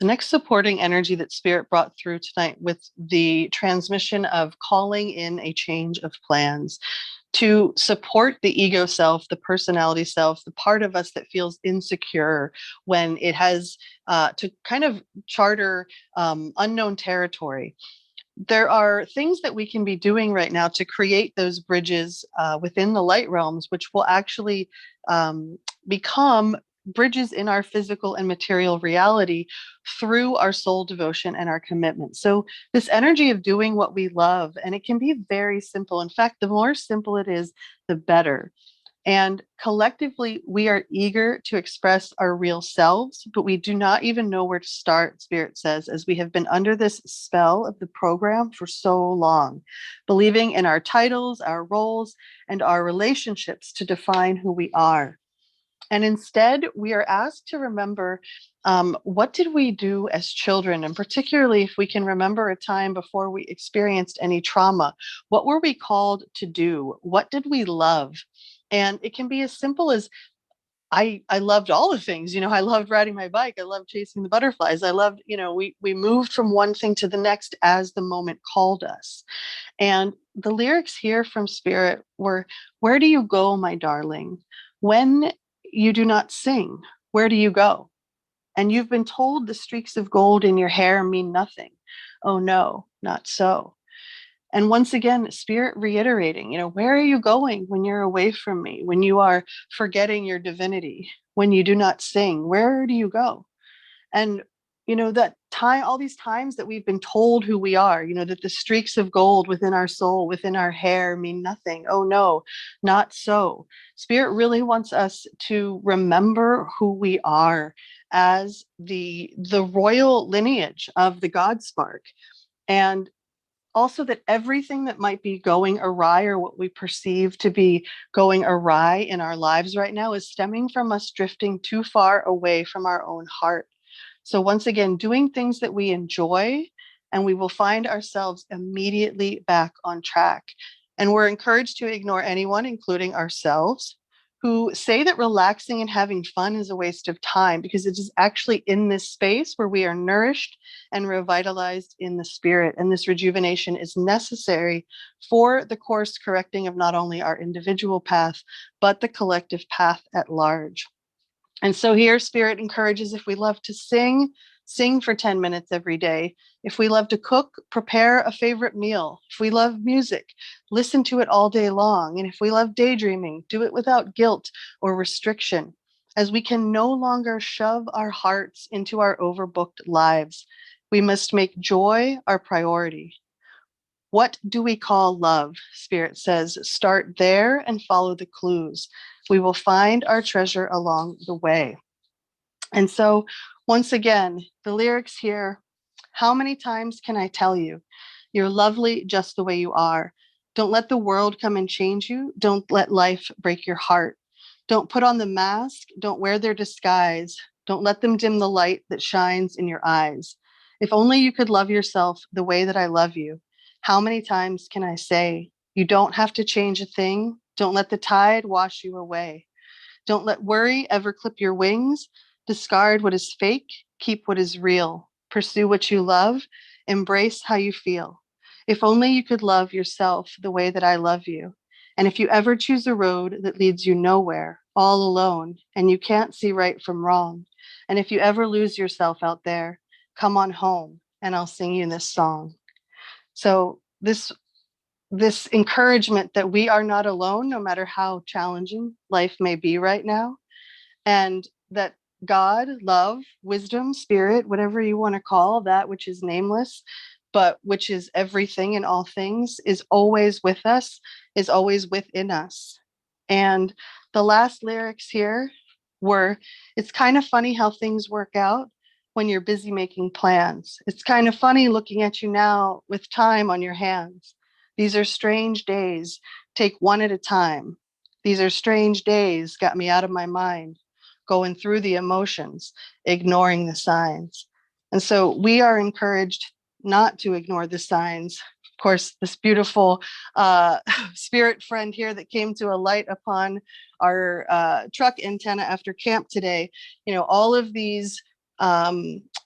The next supporting energy that Spirit brought through tonight with the transmission of calling in a change of plans to support the ego self, the personality self, the part of us that feels insecure when it has to kind of charter unknown territory. There are things that we can be doing right now to create those bridges within the light realms, which will actually become bridges in our physical and material reality through our soul devotion and our commitment. So this energy of doing what we love, and it can be very simple. In fact, the more simple it is, the better. And collectively, we are eager to express our real selves, but we do not even know where to start, Spirit says, as we have been under this spell of the program for so long, believing in our titles, our roles, and our relationships to define who we are. And instead, we are asked to remember what did we do as children? And particularly if we can remember a time before we experienced any trauma, what were we called to do? What did we love? And it can be as simple as I loved all the things, I loved riding my bike. I loved chasing the butterflies. I loved, we moved from one thing to the next as the moment called us. And the lyrics here from Spirit were, where do you go, my darling? When you do not sing, where do you go? And you've been told the streaks of gold in your hair mean nothing. Oh no, not so. And once again, Spirit reiterating, where are you going when you're away from me? When you are forgetting your divinity? When you do not sing, where do you go? And that time, all these times that we've been told who we are, that the streaks of gold within our soul, within our hair mean nothing. Oh no, not so. Spirit really wants us to remember who we are as the royal lineage of the God spark. And also that everything that might be going awry, or what we perceive to be going awry in our lives right now, is stemming from us drifting too far away from our own heart. So once again, doing things that we enjoy, and we will find ourselves immediately back on track. And we're encouraged to ignore anyone, including ourselves, who say that relaxing and having fun is a waste of time, because it is actually in this space where we are nourished and revitalized in the spirit. And this rejuvenation is necessary for the course correcting of not only our individual path, but the collective path at large. And so here, Spirit encourages, if we love to sing, sing for 10 minutes every day. If we love to cook, prepare a favorite meal. If we love music, listen to it all day long. And if we love daydreaming, do it without guilt or restriction, as we can no longer shove our hearts into our overbooked lives. We must make joy our priority. What do we call love? Spirit says, start there and follow the clues. We will find our treasure along the way. And so, once again, the lyrics here, how many times can I tell you? You're lovely just the way you are. Don't let the world come and change you. Don't let life break your heart. Don't put on the mask. Don't wear their disguise. Don't let them dim the light that shines in your eyes. If only you could love yourself the way that I love you. How many times can I say, you don't have to change a thing. Don't let the tide wash you away. Don't let worry ever clip your wings. Discard what is fake. Keep what is real. Pursue what you love. Embrace how you feel. If only you could love yourself the way that I love you. And if you ever choose a road that leads you nowhere, all alone, and you can't see right from wrong, and if you ever lose yourself out there, come on home and I'll sing you this song. So this encouragement that we are not alone, no matter how challenging life may be right now, and that God, love, wisdom, spirit, whatever you want to call that which is nameless, but which is everything and all things, is always with us, is always within us. And the last lyrics here were, it's kind of funny how things work out when you're busy making plans. It's kind of funny looking at you now with time on your hands. These are strange days. Take one at a time. These are strange days. Got me out of my mind, going through the emotions, ignoring the signs. And so we are encouraged not to ignore the signs. Of course, this beautiful spirit friend here that came to alight upon our truck antenna after camp today, all of these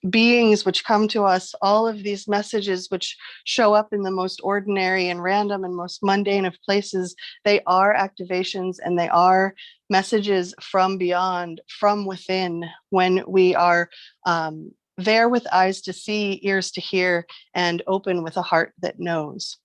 beings which come to us, all of these messages which show up in the most ordinary and random and most mundane of places, they are activations and they are messages from beyond, from within, when we are there with eyes to see, ears to hear, and open with a heart that knows.